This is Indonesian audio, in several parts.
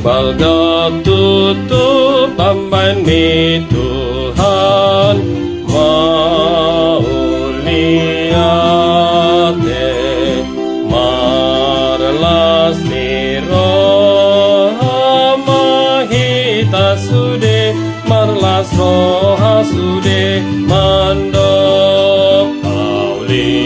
Balgap tutup pambanmi Tuhan mauliate marlas ni roha mahita sude marlas roha sude mandop auliate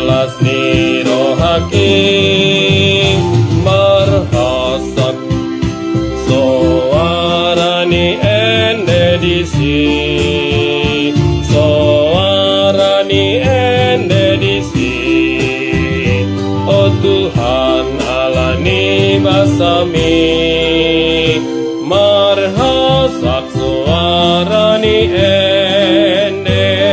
Lasni rohaki marhasak soarani endedisi Oh Tuhan alani basami marhasak soarani endedisi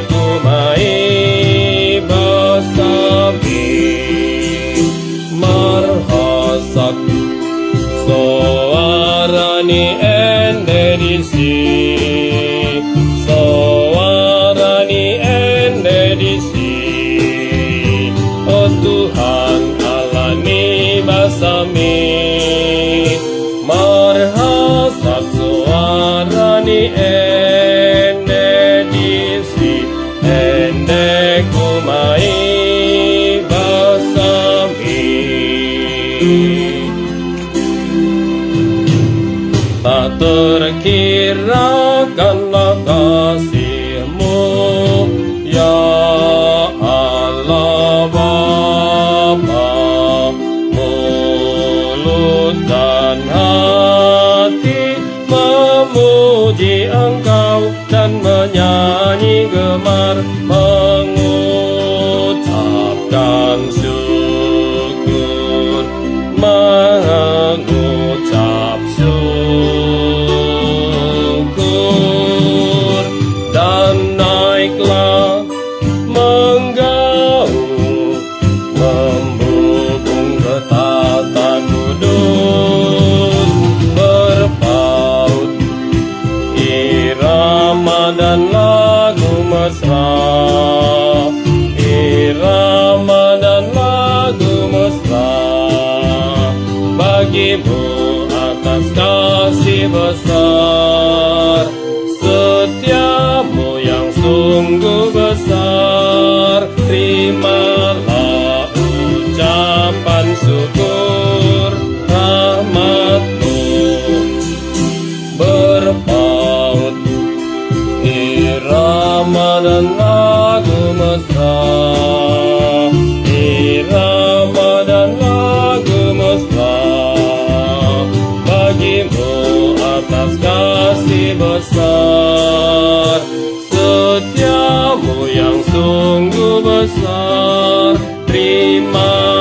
kumai basami marhasak soarani endedisi Oh Tuhan alani basami marhasak soarani kumai basami tak terkirakanlah kasih-Mu ya Allah Bapa, mulut dan hati memuji Engkau dan menyanyi gemar mengucapkan syukur dan naiklah menggaung membubung ke tata kudus berpaut irama dan lagu mesra bagi-Mu atas kasih besar setia-Mu yang sungguh besar. Terimalah ucapan syukur, rahmat-Mu berpaut irama dan lagu mesra, irama dan lagu mesra. Bagi-Mu atas kasih besar, setia-Mu yang sungguh besar. Terima